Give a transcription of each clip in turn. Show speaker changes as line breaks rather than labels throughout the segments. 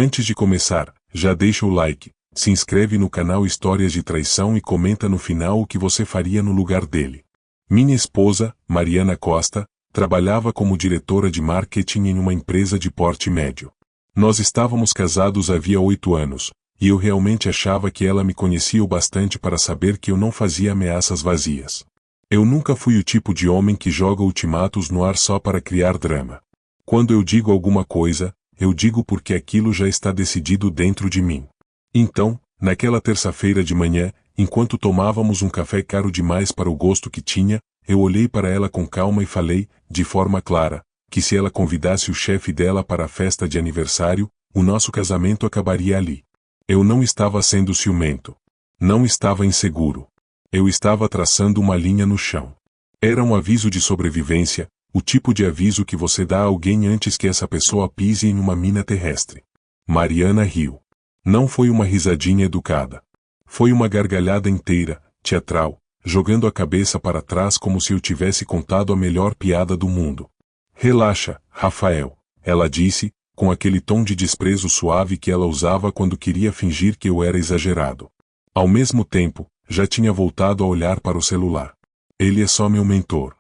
Antes de começar, já deixa o like, se inscreve no canal Histórias de Traição e comenta no final o que você faria no lugar dele. Minha esposa, Mariana Costa, trabalhava como diretora de marketing em uma empresa de porte médio. Nós estávamos casados havia 8 anos, e eu realmente achava que ela me conhecia o bastante para saber que eu não fazia ameaças vazias. Eu nunca fui o tipo de homem que joga ultimatos no ar só para criar drama. Quando eu digo alguma coisa, eu digo porque aquilo já está decidido dentro de mim. Então, naquela terça-feira de manhã, enquanto tomávamos um café caro demais para o gosto que tinha, eu olhei para ela com calma e falei, de forma clara, que se ela convidasse o chefe dela para a festa de aniversário, o nosso casamento acabaria ali. Eu não estava sendo ciumento. Não estava inseguro. Eu estava traçando uma linha no chão. Era um aviso de sobrevivência, o tipo de aviso que você dá a alguém antes que essa pessoa pise em uma mina terrestre. Mariana riu. Não foi uma risadinha educada. Foi uma gargalhada inteira, teatral, jogando a cabeça para trás como se eu tivesse contado a melhor piada do mundo. Relaxa, Rafael, ela disse, com aquele tom de desprezo suave que ela usava quando queria fingir que eu era exagerado. Ao mesmo tempo, já tinha voltado a olhar para o celular. Ele é só meu mentor.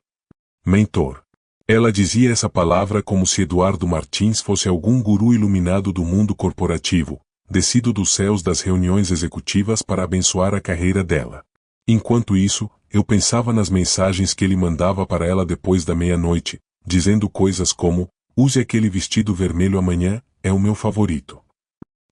Mentor. Ela dizia essa palavra como se Eduardo Martins fosse algum guru iluminado do mundo corporativo, descido dos céus das reuniões executivas para abençoar a carreira dela. Enquanto isso, eu pensava nas mensagens que ele mandava para ela depois da meia-noite, dizendo coisas como, use aquele vestido vermelho amanhã, é o meu favorito.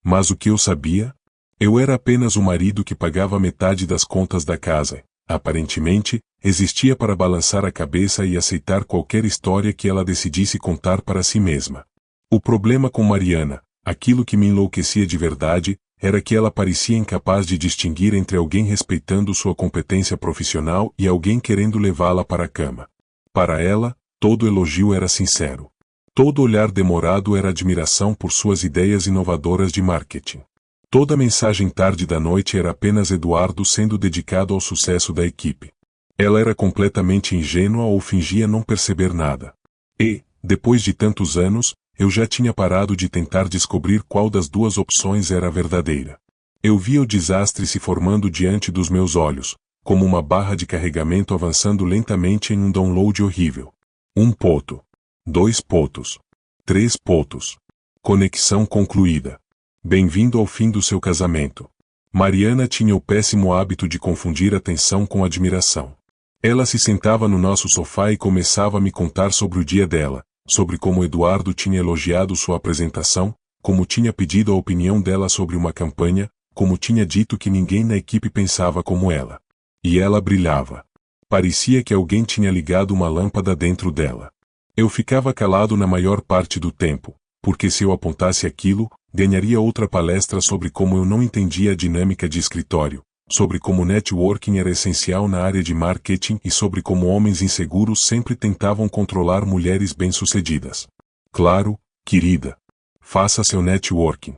Mas o que eu sabia? Eu era apenas o marido que pagava metade das contas da casa. Aparentemente, existia para balançar a cabeça e aceitar qualquer história que ela decidisse contar para si mesma. O problema com Mariana, aquilo que me enlouquecia de verdade, era que ela parecia incapaz de distinguir entre alguém respeitando sua competência profissional e alguém querendo levá-la para a cama. Para ela, todo elogio era sincero. Todo olhar demorado era admiração por suas ideias inovadoras de marketing. Toda mensagem tarde da noite era apenas Eduardo sendo dedicado ao sucesso da equipe. Ela era completamente ingênua ou fingia não perceber nada. E, depois de tantos anos, eu já tinha parado de tentar descobrir qual das duas opções era a verdadeira. Eu via o desastre se formando diante dos meus olhos, como uma barra de carregamento avançando lentamente em um download horrível. 1 ponto. 2 pontos. 3 pontos. Conexão concluída. Bem-vindo ao fim do seu casamento. Mariana tinha o péssimo hábito de confundir atenção com admiração. Ela se sentava no nosso sofá e começava a me contar sobre o dia dela, sobre como Eduardo tinha elogiado sua apresentação, como tinha pedido a opinião dela sobre uma campanha, como tinha dito que ninguém na equipe pensava como ela. E ela brilhava. Parecia que alguém tinha ligado uma lâmpada dentro dela. Eu ficava calado na maior parte do tempo, porque se eu apontasse aquilo, ganharia outra palestra sobre como eu não entendia a dinâmica de escritório, sobre como networking era essencial na área de marketing e sobre como homens inseguros sempre tentavam controlar mulheres bem-sucedidas. Claro, querida. Faça seu networking.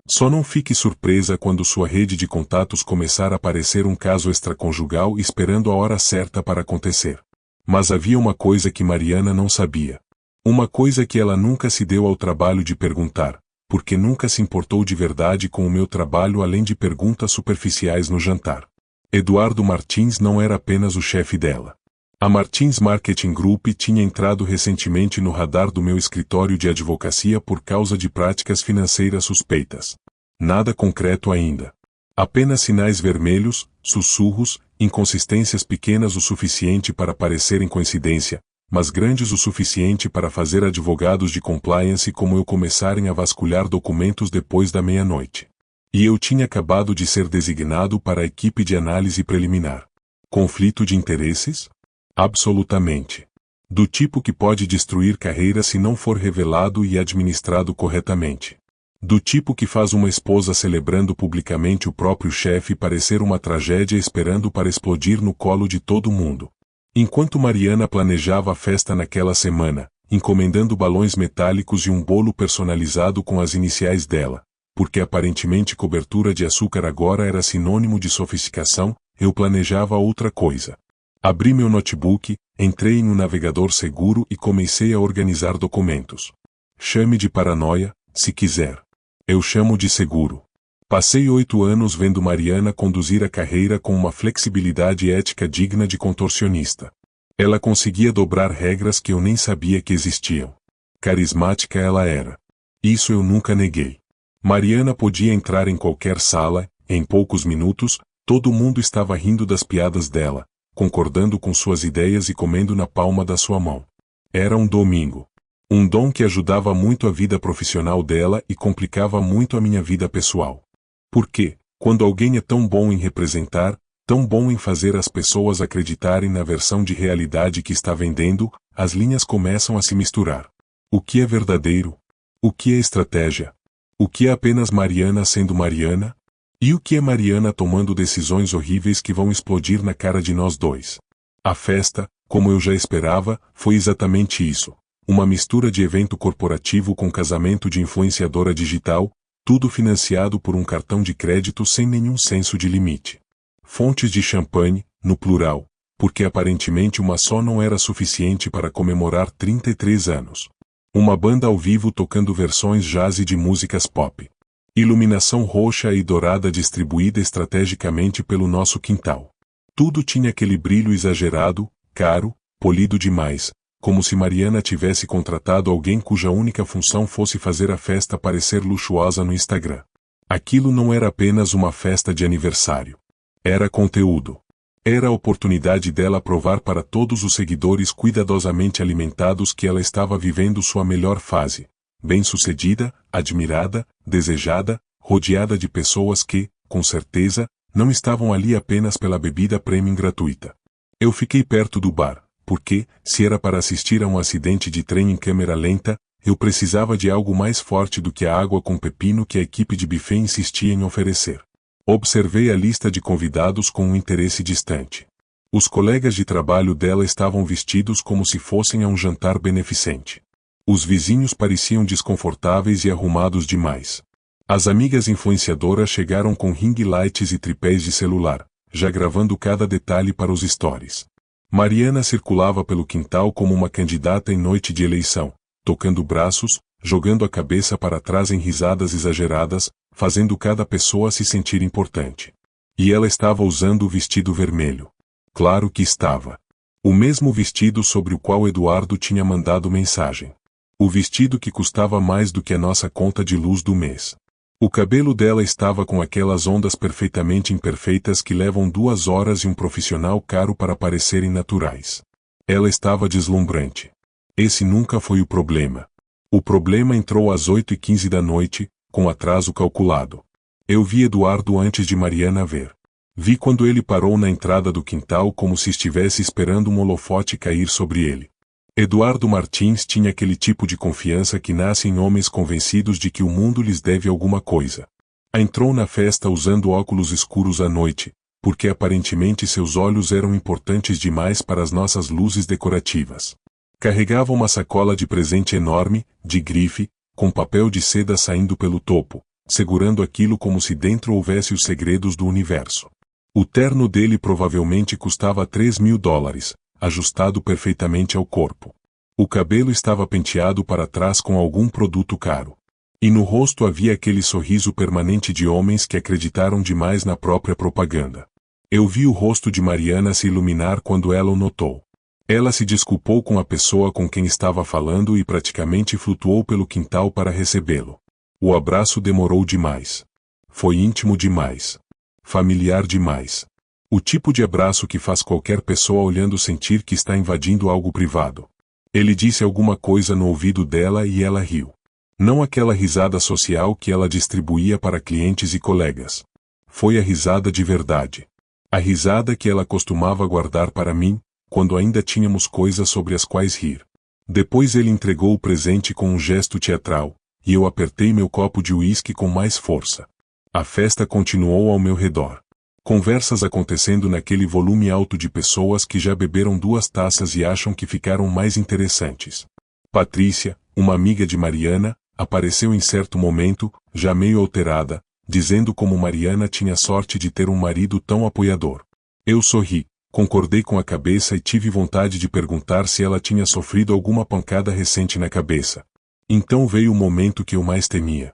Só não fique surpresa quando sua rede de contatos começar a parecer um caso extraconjugal esperando a hora certa para acontecer. Mas havia uma coisa que Mariana não sabia. Uma coisa que ela nunca se deu ao trabalho de perguntar, porque nunca se importou de verdade com o meu trabalho além de perguntas superficiais no jantar. Eduardo Martins não era apenas o chefe dela. A Martins Marketing Group tinha entrado recentemente no radar do meu escritório de advocacia por causa de práticas financeiras suspeitas. Nada concreto ainda. Apenas sinais vermelhos, sussurros, inconsistências pequenas o suficiente para parecerem coincidência, mas grandes o suficiente para fazer advogados de compliance como eu começarem a vasculhar documentos depois da meia-noite. E eu tinha acabado de ser designado para a equipe de análise preliminar. Conflito de interesses? Absolutamente. Do tipo que pode destruir carreira se não for revelado e administrado corretamente. Do tipo que faz uma esposa celebrando publicamente o próprio chefe parecer uma tragédia esperando para explodir no colo de todo mundo. Enquanto Mariana planejava a festa naquela semana, encomendando balões metálicos e um bolo personalizado com as iniciais dela, porque aparentemente cobertura de açúcar agora era sinônimo de sofisticação, eu planejava outra coisa. Abri meu notebook, entrei em um navegador seguro e comecei a organizar documentos. Chame de paranoia, se quiser. Eu chamo de seguro. Passei 8 anos vendo Mariana conduzir a carreira com uma flexibilidade ética digna de contorcionista. Ela conseguia dobrar regras que eu nem sabia que existiam. Carismática ela era. Isso eu nunca neguei. Mariana podia entrar em qualquer sala, em poucos minutos, todo mundo estava rindo das piadas dela, concordando com suas ideias e comendo na palma da sua mão. Era um domingo. Um dom que ajudava muito a vida profissional dela e complicava muito a minha vida pessoal. Porque, quando alguém é tão bom em representar, tão bom em fazer as pessoas acreditarem na versão de realidade que está vendendo, as linhas começam a se misturar. O que é verdadeiro? O que é estratégia? O que é apenas Mariana sendo Mariana? E o que é Mariana tomando decisões horríveis que vão explodir na cara de nós dois? A festa, como eu já esperava, foi exatamente isso. Uma mistura de evento corporativo com casamento de influenciadora digital, tudo financiado por um cartão de crédito sem nenhum senso de limite. Fontes de champanhe, no plural, porque aparentemente uma só não era suficiente para comemorar 33 anos. Uma banda ao vivo tocando versões jazz de músicas pop. Iluminação roxa e dourada distribuída estrategicamente pelo nosso quintal. Tudo tinha aquele brilho exagerado, caro, polido demais, como se Mariana tivesse contratado alguém cuja única função fosse fazer a festa parecer luxuosa no Instagram. Aquilo não era apenas uma festa de aniversário. Era conteúdo. Era a oportunidade dela provar para todos os seguidores cuidadosamente alimentados que ela estava vivendo sua melhor fase. Bem-sucedida, admirada, desejada, rodeada de pessoas que, com certeza, não estavam ali apenas pela bebida premium gratuita. Eu fiquei perto do bar, porque, se era para assistir a um acidente de trem em câmera lenta, eu precisava de algo mais forte do que a água com pepino que a equipe de buffet insistia em oferecer. Observei a lista de convidados com um interesse distante. Os colegas de trabalho dela estavam vestidos como se fossem a um jantar beneficente. Os vizinhos pareciam desconfortáveis e arrumados demais. As amigas influenciadoras chegaram com ring lights e tripés de celular, já gravando cada detalhe para os stories. Mariana circulava pelo quintal como uma candidata em noite de eleição, tocando braços, jogando a cabeça para trás em risadas exageradas, fazendo cada pessoa se sentir importante. E ela estava usando o vestido vermelho. Claro que estava. O mesmo vestido sobre o qual Eduardo tinha mandado mensagem. O vestido que custava mais do que a nossa conta de luz do mês. O cabelo dela estava com aquelas ondas perfeitamente imperfeitas que levam 2 horas e um profissional caro para parecerem naturais. Ela estava deslumbrante. Esse nunca foi o problema. O problema entrou às 8h15 da noite, com atraso calculado. Eu vi Eduardo antes de Mariana ver. Vi quando ele parou na entrada do quintal como se estivesse esperando um holofote cair sobre ele. Eduardo Martins tinha aquele tipo de confiança que nasce em homens convencidos de que o mundo lhes deve alguma coisa. Entrou na festa usando óculos escuros à noite, porque aparentemente seus olhos eram importantes demais para as nossas luzes decorativas. Carregava uma sacola de presente enorme, de grife, com papel de seda saindo pelo topo, segurando aquilo como se dentro houvesse os segredos do universo. O terno dele provavelmente custava $3.000, ajustado perfeitamente ao corpo. O cabelo estava penteado para trás com algum produto caro. E no rosto havia aquele sorriso permanente de homens que acreditaram demais na própria propaganda. Eu vi o rosto de Mariana se iluminar quando ela o notou. Ela se desculpou com a pessoa com quem estava falando e praticamente flutuou pelo quintal para recebê-lo. O abraço demorou demais. Foi íntimo demais. Familiar demais. O tipo de abraço que faz qualquer pessoa olhando sentir que está invadindo algo privado. Ele disse alguma coisa no ouvido dela e ela riu. Não aquela risada social que ela distribuía para clientes e colegas. Foi a risada de verdade. A risada que ela costumava guardar para mim, quando ainda tínhamos coisas sobre as quais rir. Depois ele entregou o presente com um gesto teatral, e eu apertei meu copo de uísque com mais força. A festa continuou ao meu redor. Conversas acontecendo naquele volume alto de pessoas que já beberam 2 taças e acham que ficaram mais interessantes. Patrícia, uma amiga de Mariana, apareceu em certo momento, já meio alterada, dizendo como Mariana tinha sorte de ter um marido tão apoiador. Eu sorri, concordei com a cabeça e tive vontade de perguntar se ela tinha sofrido alguma pancada recente na cabeça. Então veio o momento que eu mais temia.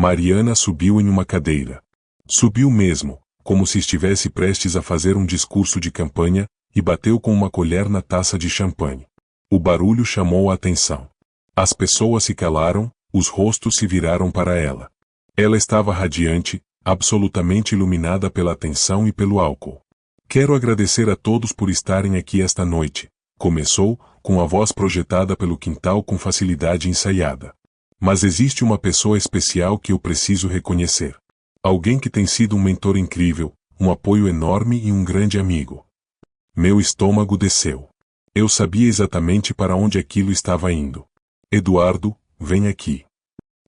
Mariana subiu em uma cadeira. Subiu mesmo, como se estivesse prestes a fazer um discurso de campanha, e bateu com uma colher na taça de champanhe. O barulho chamou a atenção. As pessoas se calaram, os rostos se viraram para ela. Ela estava radiante, absolutamente iluminada pela atenção e pelo álcool. Quero agradecer a todos por estarem aqui esta noite, começou, com a voz projetada pelo quintal com facilidade ensaiada. Mas existe uma pessoa especial que eu preciso reconhecer. Alguém que tem sido um mentor incrível, um apoio enorme e um grande amigo. Meu estômago desceu. Eu sabia exatamente para onde aquilo estava indo. Eduardo, vem aqui.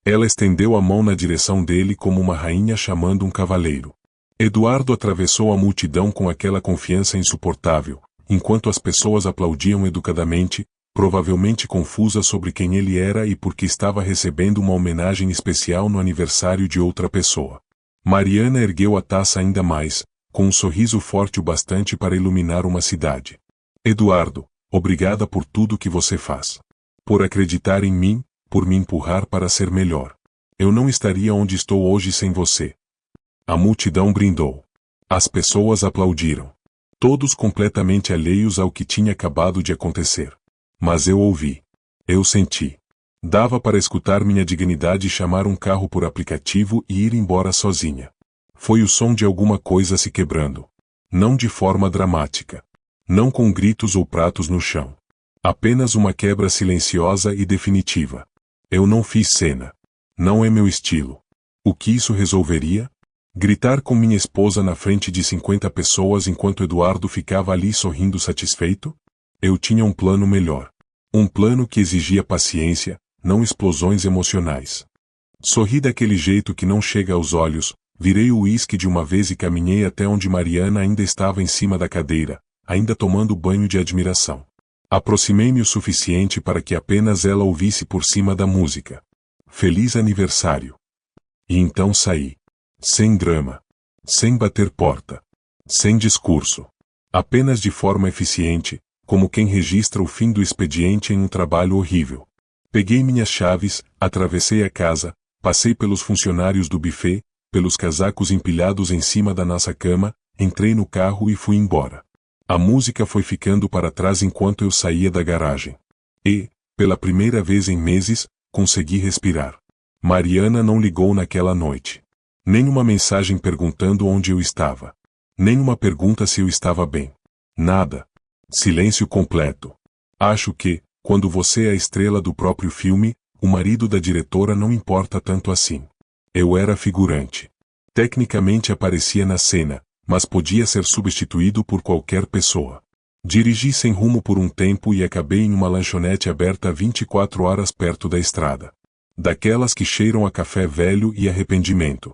Ela estendeu a mão na direção dele como uma rainha chamando um cavaleiro. Eduardo atravessou a multidão com aquela confiança insuportável, enquanto as pessoas aplaudiam educadamente, provavelmente confusas sobre quem ele era e por que estava recebendo uma homenagem especial no aniversário de outra pessoa. Mariana ergueu a taça ainda mais, com um sorriso forte o bastante para iluminar uma cidade. Eduardo, obrigada por tudo que você faz. Por acreditar em mim, por me empurrar para ser melhor. Eu não estaria onde estou hoje sem você. A multidão brindou. As pessoas aplaudiram. Todos completamente alheios ao que tinha acabado de acontecer. Mas eu ouvi. Eu senti. Dava para escutar minha dignidade chamar um carro por aplicativo e ir embora sozinha. Foi o som de alguma coisa se quebrando. Não de forma dramática. Não com gritos ou pratos no chão. Apenas uma quebra silenciosa e definitiva. Eu não fiz cena. Não é meu estilo. O que isso resolveria? Gritar com minha esposa na frente de 50 pessoas enquanto Eduardo ficava ali sorrindo satisfeito? Eu tinha um plano melhor. Um plano que exigia paciência, não explosões emocionais. Sorri daquele jeito que não chega aos olhos, virei o uísque de uma vez e caminhei até onde Mariana ainda estava em cima da cadeira, ainda tomando banho de admiração. Aproximei-me o suficiente para que apenas ela ouvisse por cima da música. Feliz aniversário. E então saí. Sem drama. Sem bater porta. Sem discurso. Apenas de forma eficiente, como quem registra o fim do expediente em um trabalho horrível. Peguei minhas chaves, atravessei a casa, passei pelos funcionários do buffet, pelos casacos empilhados em cima da nossa cama, entrei no carro e fui embora. A música foi ficando para trás enquanto eu saía da garagem. E, pela primeira vez em meses, consegui respirar. Mariana não ligou naquela noite. Nem uma mensagem perguntando onde eu estava. Nem uma pergunta se eu estava bem. Nada. Silêncio completo. Acho que, quando você é a estrela do próprio filme, o marido da diretora não importa tanto assim. Eu era figurante. Tecnicamente aparecia na cena, mas podia ser substituído por qualquer pessoa. Dirigi sem rumo por um tempo e acabei em uma lanchonete aberta 24 horas perto da estrada. Daquelas que cheiram a café velho e arrependimento.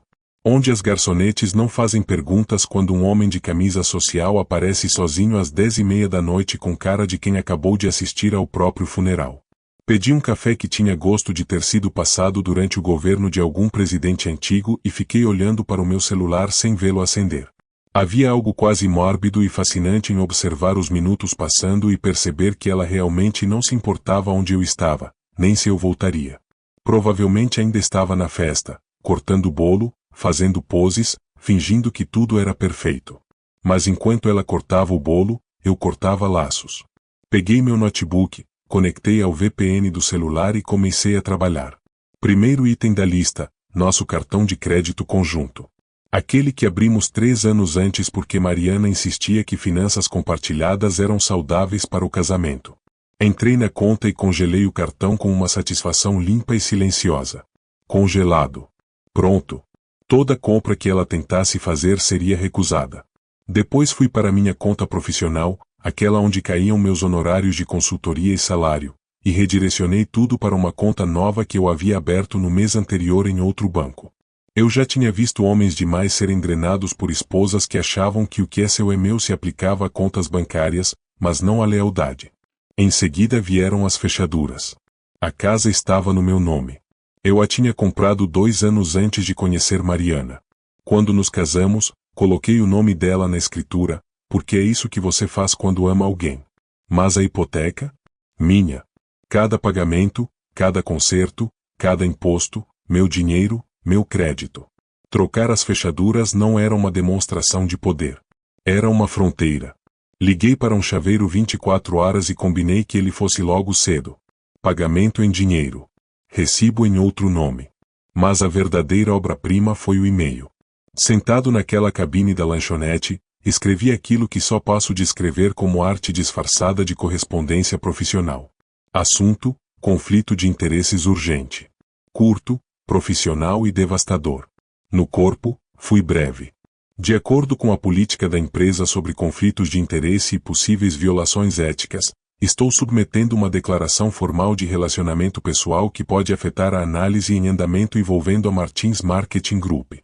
Onde as garçonetes não fazem perguntas quando um homem de camisa social aparece sozinho às 10:30 da noite com cara de quem acabou de assistir ao próprio funeral. Pedi um café que tinha gosto de ter sido passado durante o governo de algum presidente antigo e fiquei olhando para o meu celular sem vê-lo acender. Havia algo quase mórbido e fascinante em observar os minutos passando e perceber que ela realmente não se importava onde eu estava, nem se eu voltaria. Provavelmente ainda estava na festa, cortando bolo, fazendo poses, fingindo que tudo era perfeito. Mas enquanto ela cortava o bolo, eu cortava laços. Peguei meu notebook, conectei ao VPN do celular e comecei a trabalhar. Primeiro item da lista, nosso cartão de crédito conjunto. Aquele que abrimos 3 anos antes porque Mariana insistia que finanças compartilhadas eram saudáveis para o casamento. Entrei na conta e congelei o cartão com uma satisfação limpa e silenciosa. Congelado. Pronto. Toda compra que ela tentasse fazer seria recusada. Depois fui para minha conta profissional, aquela onde caíam meus honorários de consultoria e salário, e redirecionei tudo para uma conta nova que eu havia aberto no mês anterior em outro banco. Eu já tinha visto homens demais serem drenados por esposas que achavam que o que é seu é meu se aplicava a contas bancárias, mas não à lealdade. Em seguida vieram as fechaduras. A casa estava no meu nome. Eu a tinha comprado 2 anos antes de conhecer Mariana. Quando nos casamos, coloquei o nome dela na escritura, porque é isso que você faz quando ama alguém. Mas a hipoteca? Minha. Cada pagamento, cada conserto, cada imposto, meu dinheiro, meu crédito. Trocar as fechaduras não era uma demonstração de poder. Era uma fronteira. Liguei para um chaveiro 24 horas e combinei que ele fosse logo cedo. Pagamento em dinheiro. Recibo em outro nome. Mas a verdadeira obra-prima foi o e-mail. Sentado naquela cabine da lanchonete, escrevi aquilo que só posso descrever como arte disfarçada de correspondência profissional. Assunto: conflito de interesses urgente. Curto, profissional e devastador. No corpo, fui breve. De acordo com a política da empresa sobre conflitos de interesse e possíveis violações éticas, estou submetendo uma declaração formal de relacionamento pessoal que pode afetar a análise em andamento envolvendo a Martins Marketing Group.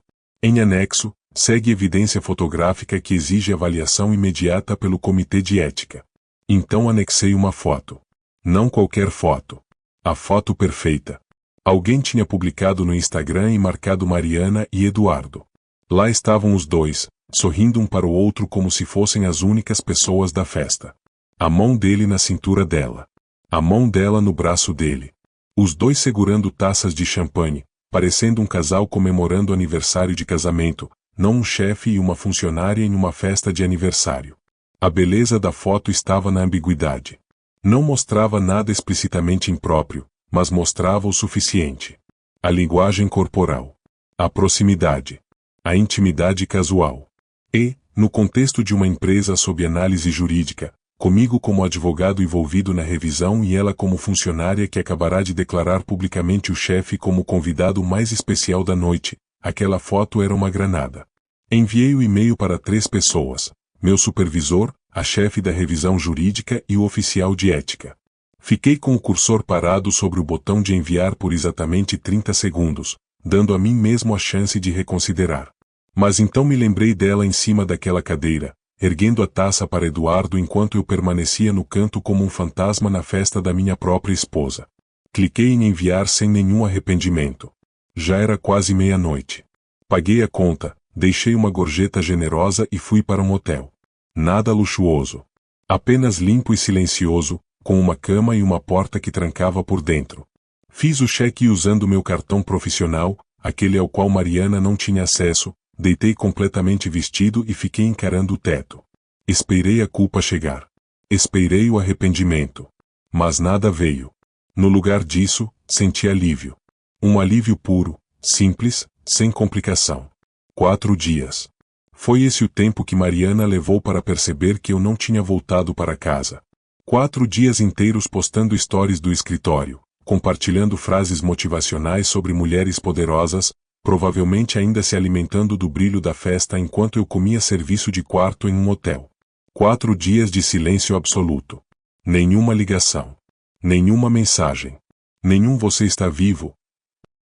Em anexo, segue evidência fotográfica que exige avaliação imediata pelo Comitê de Ética. Então anexei uma foto. Não qualquer foto. A foto perfeita. Alguém tinha publicado no Instagram e marcado Mariana e Eduardo. Lá estavam os dois, sorrindo um para o outro como se fossem as únicas pessoas da festa. A mão dele na cintura dela. A mão dela no braço dele. Os dois segurando taças de champanhe, parecendo um casal comemorando aniversário de casamento, não um chefe e uma funcionária em uma festa de aniversário. A beleza da foto estava na ambiguidade. Não mostrava nada explicitamente impróprio, mas mostrava o suficiente. A linguagem corporal. A proximidade. A intimidade casual. E, no contexto de uma empresa sob análise jurídica, comigo como advogado envolvido na revisão e ela como funcionária que acabará de declarar publicamente o chefe como convidado mais especial da noite, aquela foto era uma granada. Enviei o e-mail para 3 pessoas, meu supervisor, a chefe da revisão jurídica e o oficial de ética. Fiquei com o cursor parado sobre o botão de enviar por exatamente 30 segundos, dando a mim mesmo a chance de reconsiderar. Mas então me lembrei dela em cima daquela cadeira, erguendo a taça para Eduardo enquanto eu permanecia no canto como um fantasma na festa da minha própria esposa. Cliquei em enviar sem nenhum arrependimento. Já era quase meia-noite. Paguei a conta, deixei uma gorjeta generosa e fui para um hotel. Nada luxuoso. Apenas limpo e silencioso, com uma cama e uma porta que trancava por dentro. Fiz o cheque usando meu cartão profissional, aquele ao qual Mariana não tinha acesso, deitei completamente vestido e fiquei encarando o teto. Esperei a culpa chegar. Esperei o arrependimento. Mas nada veio. No lugar disso, senti alívio. Um alívio puro, simples, sem complicação. 4 dias. Foi esse o tempo que Mariana levou para perceber que eu não tinha voltado para casa. 4 dias inteiros postando stories do escritório, compartilhando frases motivacionais sobre mulheres poderosas, provavelmente ainda se alimentando do brilho da festa enquanto eu comia serviço de quarto em um hotel. 4 dias de silêncio absoluto. Nenhuma ligação. Nenhuma mensagem. Nenhum "você está vivo".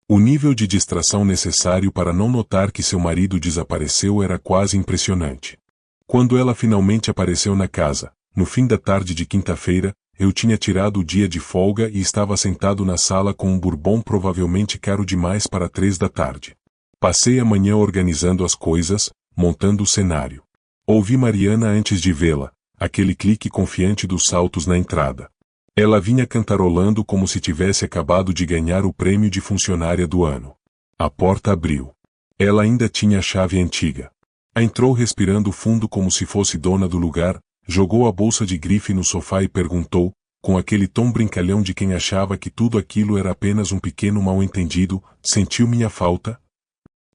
O nível de distração necessário para não notar que seu marido desapareceu era quase impressionante. Quando ela finalmente apareceu na casa, no fim da tarde de quinta-feira, eu tinha tirado o dia de folga e estava sentado na sala com um bourbon provavelmente caro demais para 3 da tarde. Passei a manhã organizando as coisas, montando o cenário. Ouvi Mariana antes de vê-la, aquele clique confiante dos saltos na entrada. Ela vinha cantarolando como se tivesse acabado de ganhar o prêmio de funcionária do ano. A porta abriu. Ela ainda tinha a chave antiga. Entrou respirando fundo como se fosse dona do lugar, jogou a bolsa de grife no sofá e perguntou, com aquele tom brincalhão de quem achava que tudo aquilo era apenas um pequeno mal-entendido: "Sentiu minha falta?"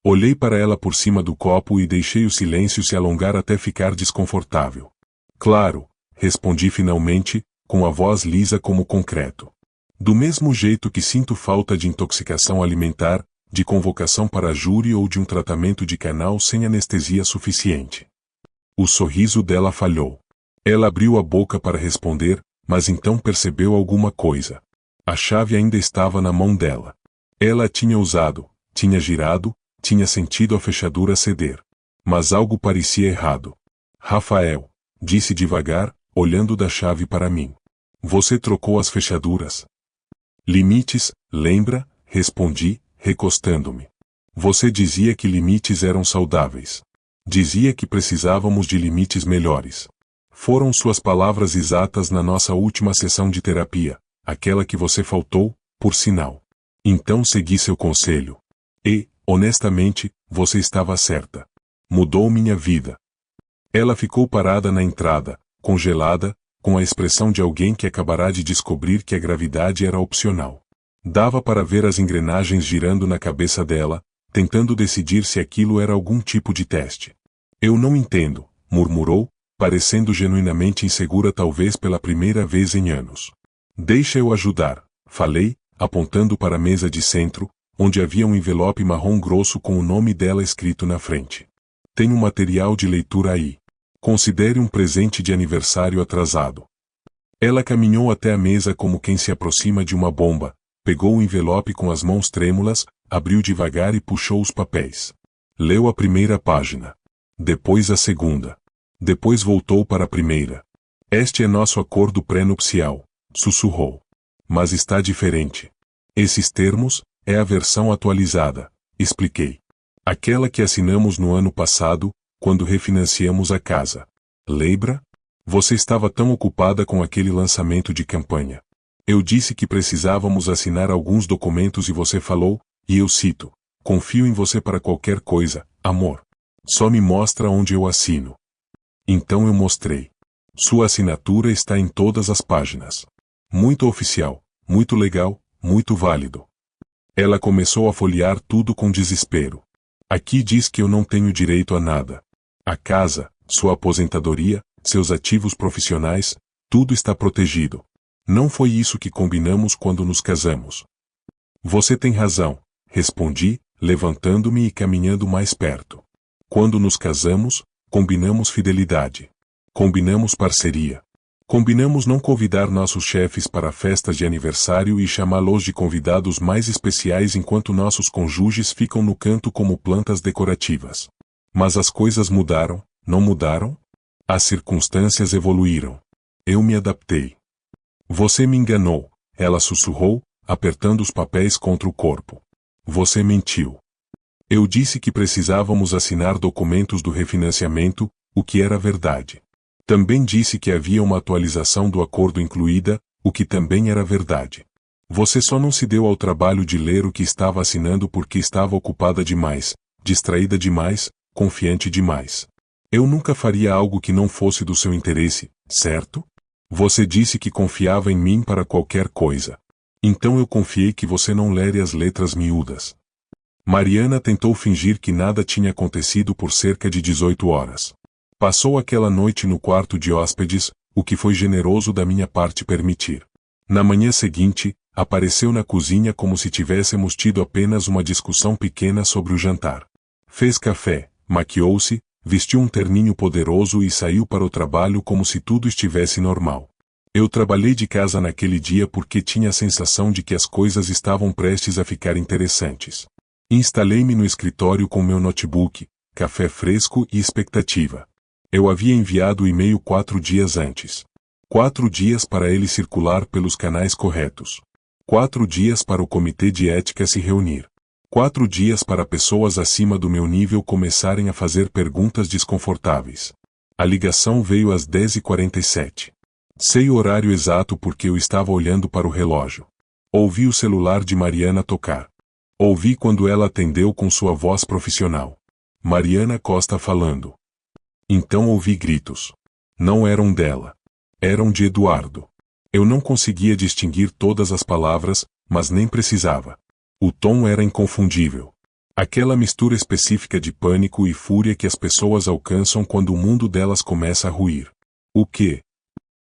Olhei para ela por cima do copo e deixei o silêncio se alongar até ficar desconfortável. "Claro", respondi finalmente, com a voz lisa como concreto. "Do mesmo jeito que sinto falta de intoxicação alimentar, de convocação para júri ou de um tratamento de canal sem anestesia suficiente." O sorriso dela falhou. Ela abriu a boca para responder, mas então percebeu alguma coisa. A chave ainda estava na mão dela. Ela a tinha usado, tinha girado, tinha sentido a fechadura ceder. Mas algo parecia errado. "Rafael", disse devagar, olhando da chave para mim. "Você trocou as fechaduras?" "Limites, lembra?", respondi, recostando-me. "Você dizia que limites eram saudáveis. Dizia que precisávamos de limites melhores. Foram suas palavras exatas na nossa última sessão de terapia, aquela que você faltou, por sinal. Então segui seu conselho. E, Honestamente, você estava certa. Mudou minha vida. Ela ficou parada na entrada, congelada, com a expressão de alguém que acabará de descobrir que a gravidade era opcional. Dava para ver as engrenagens girando na cabeça dela, tentando decidir se aquilo era algum tipo de teste. Eu não entendo, murmurou, parecendo genuinamente insegura talvez pela primeira vez em anos. Deixa eu ajudar, falei, apontando para a mesa de centro, onde havia um envelope marrom grosso com o nome dela escrito na frente. Tem um material de leitura aí. Considere um presente de aniversário atrasado. Ela caminhou até a mesa como quem se aproxima de uma bomba, pegou o envelope com as mãos trêmulas, abriu devagar e puxou os papéis. Leu a primeira página. Depois a segunda. Depois voltou para a primeira. Este é nosso acordo pré-nupcial, sussurrou. Mas está diferente. Esses termos, é a versão atualizada, expliquei. Aquela que assinamos no ano passado, quando refinanciamos a casa. Lembra? Você estava tão ocupada com aquele lançamento de campanha. Eu disse que precisávamos assinar alguns documentos e você falou, e eu cito, confio em você para qualquer coisa, amor. Só me mostra onde eu assino. Então eu mostrei. Sua assinatura está em todas as páginas. Muito oficial, muito legal, muito válido. Ela começou a folhear tudo com desespero. Aqui diz que eu não tenho direito a nada. A casa, sua aposentadoria, seus ativos profissionais, tudo está protegido. Não foi isso que combinamos quando nos casamos. Você tem razão, respondi, levantando-me e caminhando mais perto. Quando nos casamos, combinamos fidelidade. Combinamos parceria. Combinamos não convidar nossos chefes para festas de aniversário e chamá-los de convidados mais especiais enquanto nossos cônjuges ficam no canto como plantas decorativas. Mas as coisas mudaram, não mudaram? As circunstâncias evoluíram. Eu me adaptei. Você me enganou, ela sussurrou, apertando os papéis contra o corpo. Você mentiu. Eu disse que precisávamos assinar documentos do refinanciamento, o que era verdade. Também disse que havia uma atualização do acordo incluída, o que também era verdade. Você só não se deu ao trabalho de ler o que estava assinando porque estava ocupada demais, distraída demais, confiante demais. Eu nunca faria algo que não fosse do seu interesse, certo? Você disse que confiava em mim para qualquer coisa. Então eu confiei que você não lere as letras miúdas. Mariana tentou fingir que nada tinha acontecido por cerca de 18 horas. Passou aquela noite no quarto de hóspedes, o que foi generoso da minha parte permitir. Na manhã seguinte, apareceu na cozinha como se tivéssemos tido apenas uma discussão pequena sobre o jantar. Fez café, maquiou-se, vestiu um terninho poderoso e saiu para o trabalho como se tudo estivesse normal. Eu trabalhei de casa naquele dia porque tinha a sensação de que as coisas estavam prestes a ficar interessantes. Instalei-me no escritório com meu notebook, café fresco e expectativa. Eu havia enviado o e-mail 4 dias antes. 4 dias para ele circular pelos canais corretos. 4 dias para o comitê de ética se reunir. 4 dias para pessoas acima do meu nível começarem a fazer perguntas desconfortáveis. A ligação veio às 10h47. Sei o horário exato porque eu estava olhando para o relógio. Ouvi o celular de Mariana tocar. Ouvi quando ela atendeu com sua voz profissional. Mariana Costa falando. Então ouvi gritos. Não eram dela. Eram de Eduardo. Eu não conseguia distinguir todas as palavras, mas nem precisava. O tom era inconfundível. Aquela mistura específica de pânico e fúria que as pessoas alcançam quando o mundo delas começa a ruir. O quê?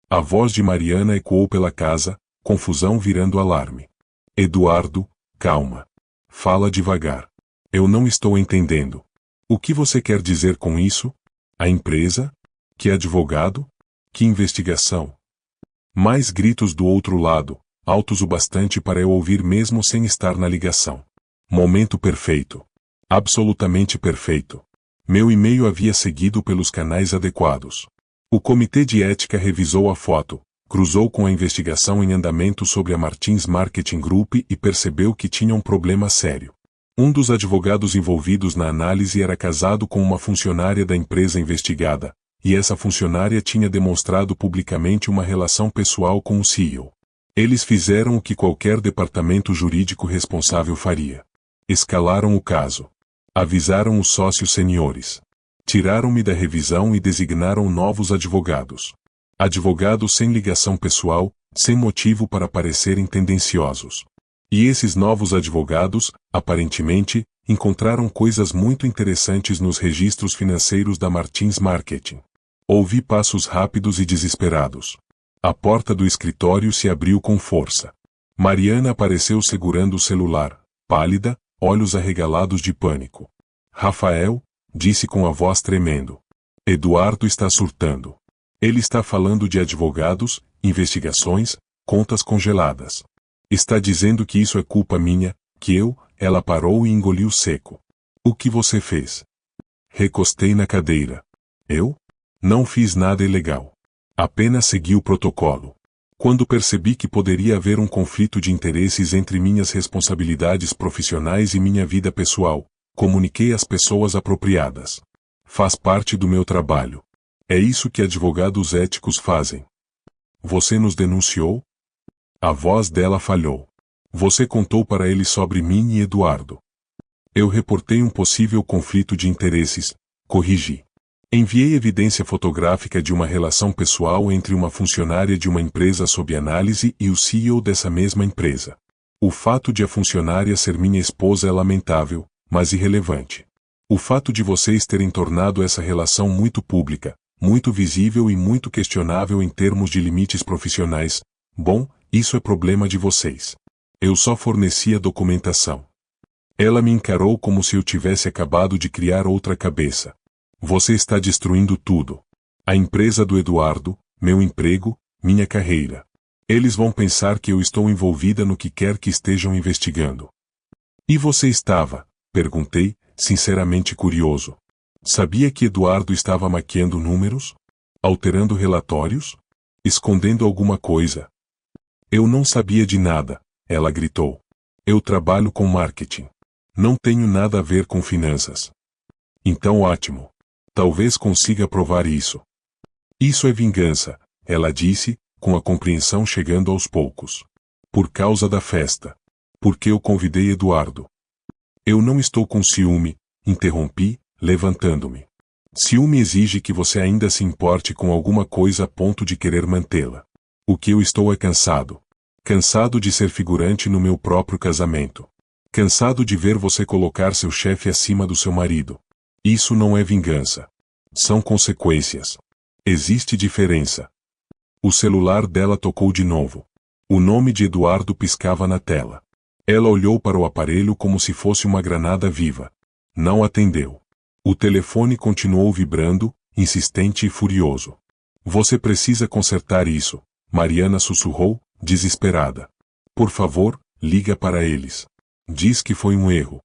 A voz de Mariana ecoou pela casa, confusão virando alarme. Eduardo, calma. Fala devagar. Eu não estou entendendo. O que você quer dizer com isso? A empresa? Que advogado? Que investigação? Mais gritos do outro lado, altos o bastante para eu ouvir mesmo sem estar na ligação. Momento perfeito. Absolutamente perfeito. Meu e-mail havia seguido pelos canais adequados. O comitê de ética revisou a foto, cruzou com a investigação em andamento sobre a Martins Marketing Group e percebeu que tinha um problema sério. Um dos advogados envolvidos na análise era casado com uma funcionária da empresa investigada, e essa funcionária tinha demonstrado publicamente uma relação pessoal com o CEO. Eles fizeram o que qualquer departamento jurídico responsável faria. Escalaram o caso. Avisaram os sócios seniores. Tiraram-me da revisão e designaram novos advogados. Advogados sem ligação pessoal, sem motivo para parecerem tendenciosos. E esses novos advogados, aparentemente, encontraram coisas muito interessantes nos registros financeiros da Martins Marketing. Ouvi passos rápidos e desesperados. A porta do escritório se abriu com força. Mariana apareceu segurando o celular, pálida, olhos arregalados de pânico. Rafael, disse com a voz tremendo. Eduardo está surtando. Ele está falando de advogados, investigações, contas congeladas. Está dizendo que isso é culpa minha, que ela parou e engoliu seco. O que você fez? Recostei na cadeira. Eu? Não fiz nada ilegal. Apenas segui o protocolo. Quando percebi que poderia haver um conflito de interesses entre minhas responsabilidades profissionais e minha vida pessoal, comuniquei às pessoas apropriadas. Faz parte do meu trabalho. É isso que advogados éticos fazem. Você nos denunciou? A voz dela falhou. Você contou para ele sobre mim e Eduardo. Eu reportei um possível conflito de interesses, corrigi. Enviei evidência fotográfica de uma relação pessoal entre uma funcionária de uma empresa sob análise e o CEO dessa mesma empresa. O fato de a funcionária ser minha esposa é lamentável, mas irrelevante. O fato de vocês terem tornado essa relação muito pública, muito visível e muito questionável em termos de limites profissionais, bom, isso é problema de vocês. Eu só forneci a documentação. Ela me encarou como se eu tivesse acabado de criar outra cabeça. Você está destruindo tudo. A empresa do Eduardo, meu emprego, minha carreira. Eles vão pensar que eu estou envolvida no que quer que estejam investigando. E você estava? Perguntei, sinceramente curioso. Sabia que Eduardo estava maquiando números? Alterando relatórios? Escondendo alguma coisa? Eu não sabia de nada, ela gritou. Eu trabalho com marketing. Não tenho nada a ver com finanças. Então ótimo. Talvez consiga provar isso. Isso é vingança, ela disse, com a compreensão chegando aos poucos. Por causa da festa. Porque eu convidei Eduardo. Eu não estou com ciúme, interrompi, levantando-me. Ciúme exige que você ainda se importe com alguma coisa a ponto de querer mantê-la. O que eu estou é cansado. Cansado de ser figurante no meu próprio casamento. Cansado de ver você colocar seu chefe acima do seu marido. Isso não é vingança. São consequências. Existe diferença. O celular dela tocou de novo. O nome de Eduardo piscava na tela. Ela olhou para o aparelho como se fosse uma granada viva. Não atendeu. O telefone continuou vibrando, insistente e furioso. Você precisa consertar isso, Mariana sussurrou, desesperada. Por favor, liga para eles. Diz que foi um erro.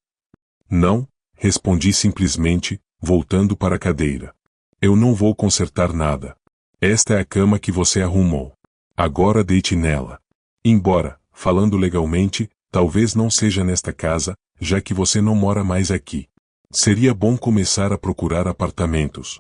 Não, respondi simplesmente, voltando para a cadeira. Eu não vou consertar nada. Esta é a cama que você arrumou. Agora deite nela. Embora, falando legalmente, talvez não seja nesta casa, já que você não mora mais aqui. Seria bom começar a procurar apartamentos.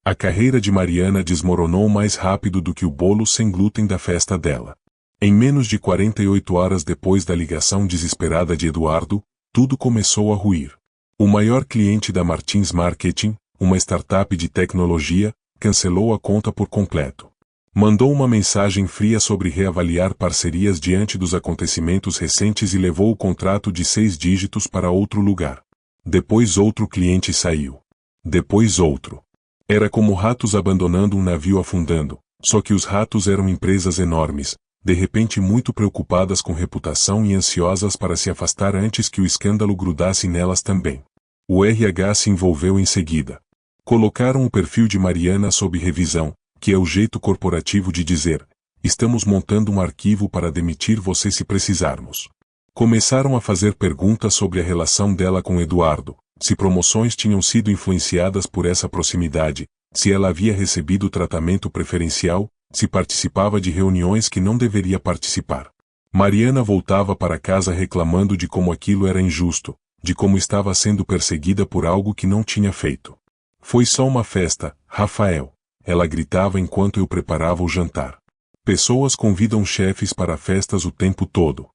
A carreira de Mariana desmoronou mais rápido do que o bolo sem glúten da festa dela. Em menos de 48 horas depois da ligação desesperada de Eduardo, tudo começou a ruir. O maior cliente da Martins Marketing, uma startup de tecnologia, cancelou a conta por completo. Mandou uma mensagem fria sobre reavaliar parcerias diante dos acontecimentos recentes e levou o contrato de 6 dígitos para outro lugar. Depois outro cliente saiu. Depois outro. Era como ratos abandonando um navio afundando, só que os ratos eram empresas enormes, de repente muito preocupadas com reputação e ansiosas para se afastar antes que o escândalo grudasse nelas também. O RH se envolveu em seguida. Colocaram o perfil de Mariana sob revisão, que é o jeito corporativo de dizer, estamos montando um arquivo para demitir você se precisarmos. Começaram a fazer perguntas sobre a relação dela com Eduardo, se promoções tinham sido influenciadas por essa proximidade, se ela havia recebido tratamento preferencial, se participava de reuniões que não deveria participar. Mariana voltava para casa reclamando de como aquilo era injusto, de como estava sendo perseguida por algo que não tinha feito. Foi só uma festa, Rafael, ela gritava enquanto eu preparava o jantar. Pessoas convidam chefes para festas o tempo todo.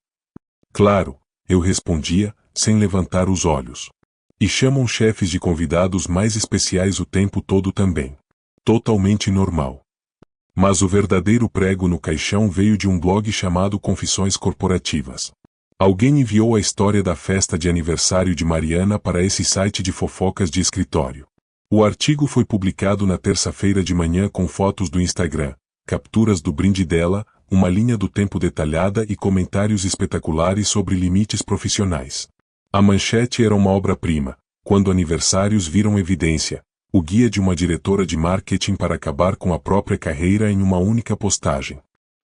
Claro, eu respondia, sem levantar os olhos. E chamam chefes de convidados mais especiais o tempo todo também. Totalmente normal. Mas o verdadeiro prego no caixão veio de um blog chamado Confissões Corporativas. Alguém enviou a história da festa de aniversário de Mariana para esse site de fofocas de escritório. O artigo foi publicado na terça-feira de manhã com fotos do Instagram, capturas do brinde dela, uma linha do tempo detalhada e comentários espetaculares sobre limites profissionais. A manchete era uma obra-prima, quando aniversários viram evidência, o guia de uma diretora de marketing para acabar com a própria carreira em uma única postagem.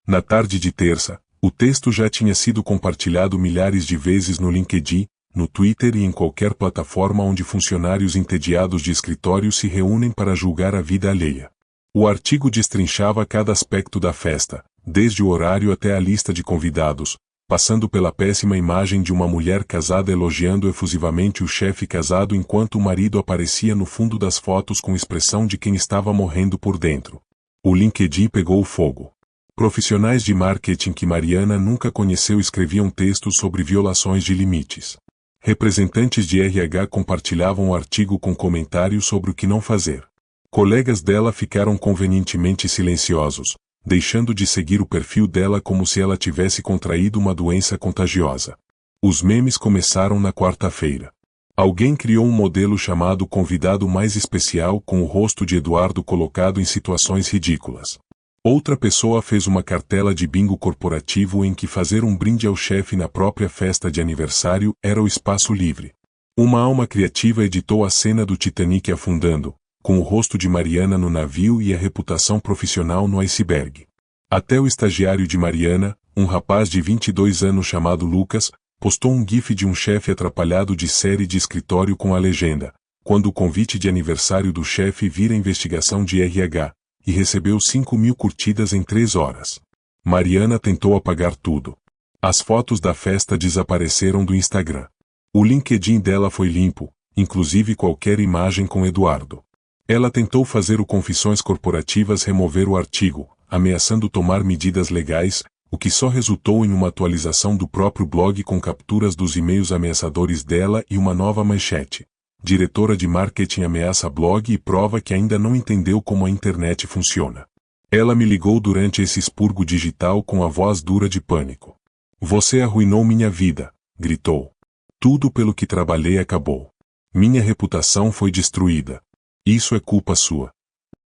Na tarde de terça, o texto já tinha sido compartilhado milhares de vezes no LinkedIn, no Twitter e em qualquer plataforma onde funcionários entediados de escritório se reúnem para julgar a vida alheia. O artigo destrinchava cada aspecto da festa, desde o horário até a lista de convidados, passando pela péssima imagem de uma mulher casada elogiando efusivamente o chefe casado enquanto o marido aparecia no fundo das fotos com expressão de quem estava morrendo por dentro. O LinkedIn pegou fogo. Profissionais de marketing que Mariana nunca conheceu escreviam textos sobre violações de limites. Representantes de RH compartilhavam o artigo com comentários sobre o que não fazer. Colegas dela ficaram convenientemente silenciosos, deixando de seguir o perfil dela como se ela tivesse contraído uma doença contagiosa. Os memes começaram na quarta-feira. Alguém criou um modelo chamado Convidado Mais Especial com o rosto de Eduardo colocado em situações ridículas. Outra pessoa fez uma cartela de bingo corporativo em que fazer um brinde ao chefe na própria festa de aniversário era o espaço livre. Uma alma criativa editou a cena do Titanic afundando, com o rosto de Mariana no navio e a reputação profissional no iceberg. Até o estagiário de Mariana, um rapaz de 22 anos chamado Lucas, postou um gif de um chefe atrapalhado de série de escritório com a legenda, quando o convite de aniversário do chefe vira investigação de RH, e recebeu 5.000 curtidas em 3 horas. Mariana tentou apagar tudo. As fotos da festa desapareceram do Instagram. O LinkedIn dela foi limpo, inclusive qualquer imagem com Eduardo. Ela tentou fazer o Confissões Corporativas remover o artigo, ameaçando tomar medidas legais, o que só resultou em uma atualização do próprio blog com capturas dos e-mails ameaçadores dela e uma nova manchete. Diretora de marketing ameaça blog e prova que ainda não entendeu como a internet funciona. Ela me ligou durante esse expurgo digital com a voz dura de pânico. Você arruinou minha vida, gritou. Tudo pelo que trabalhei acabou. Minha reputação foi destruída. Isso é culpa sua.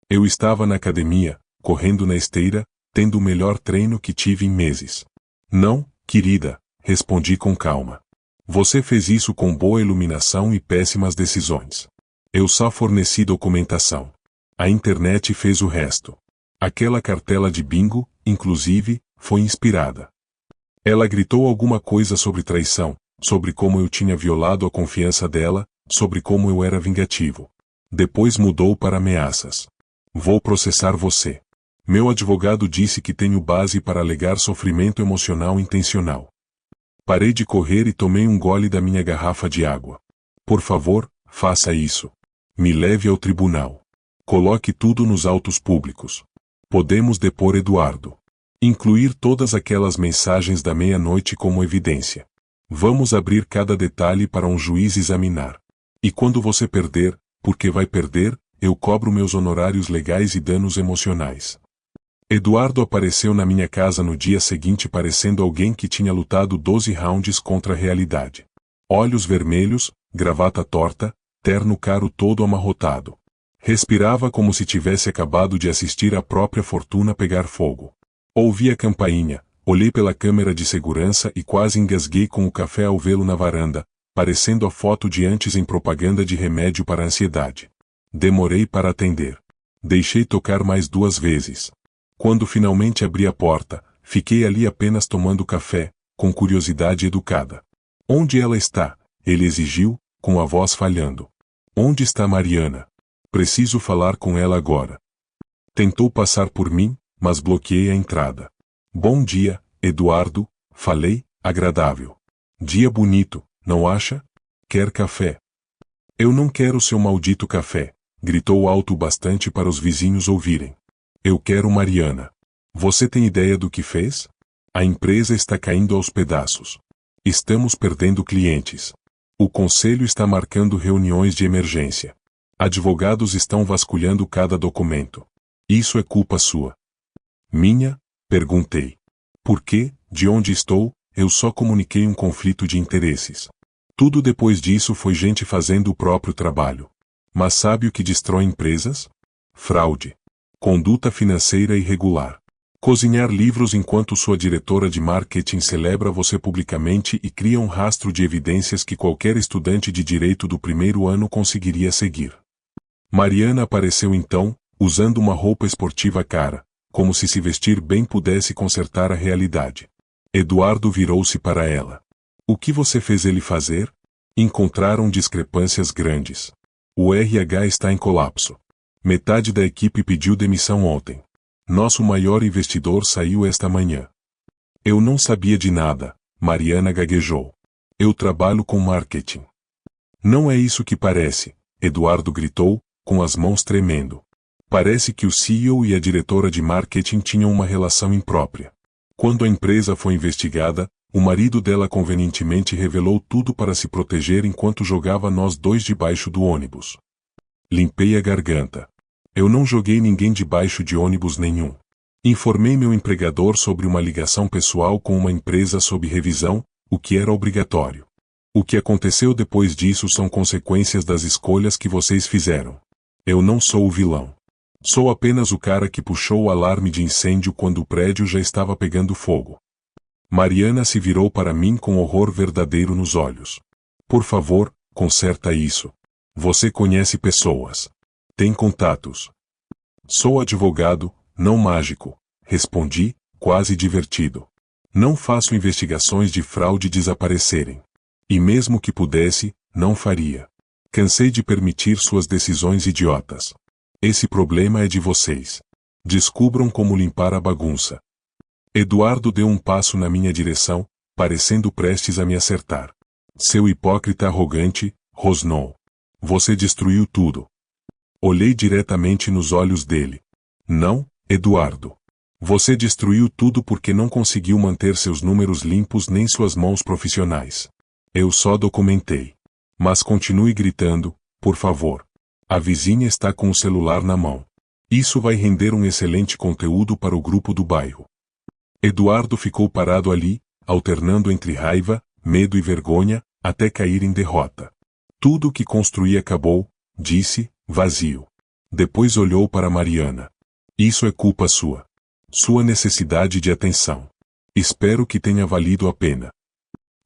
Eu estava na academia, correndo na esteira, tendo o melhor treino que tive em meses. Não, querida, respondi com calma. Você fez isso com boa iluminação e péssimas decisões. Eu só forneci documentação. A internet fez o resto. Aquela cartela de bingo, inclusive, foi inspirada. Ela gritou alguma coisa sobre traição, sobre como eu tinha violado a confiança dela, sobre como eu era vingativo. Depois mudou para ameaças. Vou processar você. Meu advogado disse que tenho base para alegar sofrimento emocional intencional. Parei de correr e tomei um gole da minha garrafa de água. Por favor, faça isso. Me leve ao tribunal. Coloque tudo nos autos públicos. Podemos depor Eduardo. Incluir todas aquelas mensagens da meia-noite como evidência. Vamos abrir cada detalhe para um juiz examinar. E quando você perder, porque vai perder, eu cobro meus honorários legais e danos emocionais. Eduardo apareceu na minha casa no dia seguinte parecendo alguém que tinha lutado 12 rounds contra a realidade. Olhos vermelhos, gravata torta, terno caro todo amarrotado. Respirava como se tivesse acabado de assistir a própria fortuna pegar fogo. Ouvi a campainha, olhei pela câmera de segurança e quase engasguei com o café ao vê-lo na varanda, parecendo a foto de antes em propaganda de remédio para a ansiedade. Demorei para atender. Deixei tocar mais 2 vezes. Quando finalmente abri a porta, fiquei ali apenas tomando café, com curiosidade educada. Onde ela está? Ele exigiu, com a voz falhando. Onde está Mariana? Preciso falar com ela agora. Tentou passar por mim, mas bloqueei a entrada. Bom dia, Eduardo, falei, agradável. Dia bonito, não acha? Quer café? Eu não quero seu maldito café, gritou alto bastante para os vizinhos ouvirem. Eu quero Mariana. Você tem ideia do que fez? A empresa está caindo aos pedaços. Estamos perdendo clientes. O conselho está marcando reuniões de emergência. Advogados estão vasculhando cada documento. Isso é culpa sua. Minha? Perguntei. Por quê? De onde estou? Eu só comuniquei um conflito de interesses. Tudo depois disso foi gente fazendo o próprio trabalho. Mas sabe o que destrói empresas? Fraude. Conduta financeira irregular. Cozinhar livros enquanto sua diretora de marketing celebra você publicamente e cria um rastro de evidências que qualquer estudante de direito do primeiro ano conseguiria seguir. Mariana apareceu então, usando uma roupa esportiva cara, como se vestir bem pudesse consertar a realidade. Eduardo virou-se para ela. O que você fez ele fazer? Encontraram discrepâncias grandes. O RH está em colapso. Metade da equipe pediu demissão ontem. Nosso maior investidor saiu esta manhã. Eu não sabia de nada, Mariana gaguejou. Eu trabalho com marketing. Não é isso que parece, Eduardo gritou, com as mãos tremendo. Parece que o CEO e a diretora de marketing tinham uma relação imprópria. Quando a empresa foi investigada, o marido dela convenientemente revelou tudo para se proteger enquanto jogava nós dois debaixo do ônibus. Limpei a garganta. Eu não joguei ninguém debaixo de ônibus nenhum. Informei meu empregador sobre uma ligação pessoal com uma empresa sob revisão, o que era obrigatório. O que aconteceu depois disso são consequências das escolhas que vocês fizeram. Eu não sou o vilão. Sou apenas o cara que puxou o alarme de incêndio quando o prédio já estava pegando fogo. Mariana se virou para mim com horror verdadeiro nos olhos. Por favor, conserta isso. Você conhece pessoas. Tem contatos. Sou advogado, não mágico, respondi, quase divertido. Não faço investigações de fraude desaparecerem. E mesmo que pudesse, não faria. Cansei de permitir suas decisões idiotas. Esse problema é de vocês. Descubram como limpar a bagunça. Eduardo deu um passo na minha direção, parecendo prestes a me acertar. Seu hipócrita arrogante, rosnou. Você destruiu tudo. Olhei diretamente nos olhos dele. Não, Eduardo. Você destruiu tudo porque não conseguiu manter seus números limpos nem suas mãos profissionais. Eu só documentei. Mas continue gritando, por favor. A vizinha está com o celular na mão. Isso vai render um excelente conteúdo para o grupo do bairro. Eduardo ficou parado ali, alternando entre raiva, medo e vergonha, até cair em derrota. Tudo o que construí acabou, disse, vazio. Depois olhou para Mariana. Isso é culpa sua. Sua necessidade de atenção. Espero que tenha valido a pena.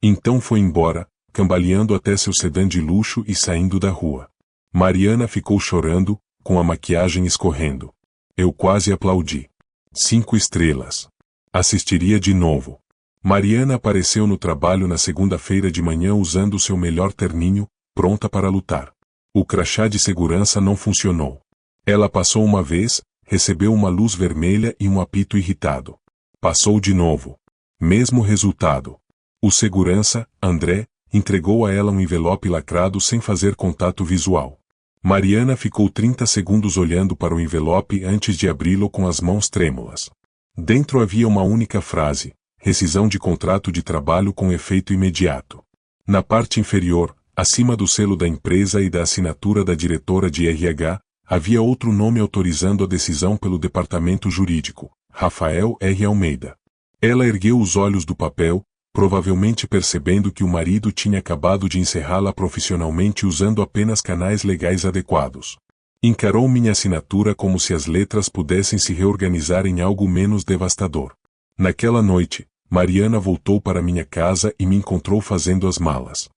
Então foi embora, cambaleando até seu sedã de luxo e saindo da rua. Mariana ficou chorando, com a maquiagem escorrendo. Eu quase aplaudi. 5 estrelas. Assistiria de novo. Mariana apareceu no trabalho na segunda-feira de manhã usando seu melhor terninho, pronta para lutar. O crachá de segurança não funcionou. Ela passou uma vez, recebeu uma luz vermelha e um apito irritado. Passou de novo. Mesmo resultado. O segurança, André, entregou a ela um envelope lacrado sem fazer contato visual. Mariana ficou 30 segundos olhando para o envelope antes de abri-lo com as mãos trêmulas. Dentro havia uma única frase: rescisão de contrato de trabalho com efeito imediato. Na parte inferior, acima do selo da empresa e da assinatura da diretora de RH, havia outro nome autorizando a decisão pelo departamento jurídico: Rafael R. Almeida. Ela ergueu os olhos do papel, provavelmente percebendo que o marido tinha acabado de encerrá-la profissionalmente usando apenas canais legais adequados. Encarou minha assinatura como se as letras pudessem se reorganizar em algo menos devastador. Naquela noite, Mariana voltou para minha casa e me encontrou fazendo as malas.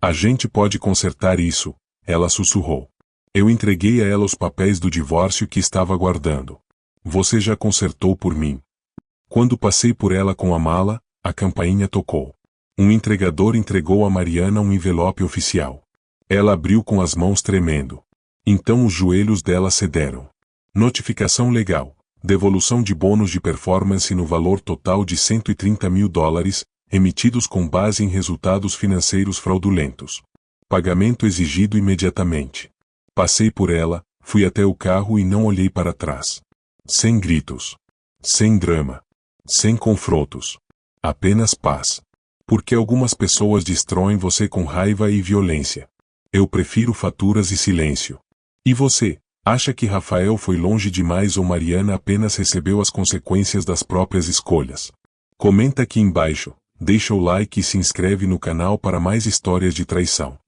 A gente pode consertar isso, ela sussurrou. Eu entreguei a ela os papéis do divórcio que estava guardando. Você já consertou por mim. Quando passei por ela com a mala, a campainha tocou. Um entregador entregou a Mariana um envelope oficial. Ela abriu com as mãos tremendo. Então os joelhos dela cederam. Notificação legal. Devolução de bônus de performance no valor total de $130 mil, emitidos com base em resultados financeiros fraudulentos. Pagamento exigido imediatamente. Passei por ela, fui até o carro e não olhei para trás. Sem gritos. Sem drama. Sem confrontos. Apenas paz. Porque algumas pessoas destroem você com raiva e violência. Eu prefiro faturas e silêncio. E você, acha que Rafael foi longe demais ou Mariana apenas recebeu as consequências das próprias escolhas? Comenta aqui embaixo, deixa o like e se inscreve no canal para mais histórias de traição.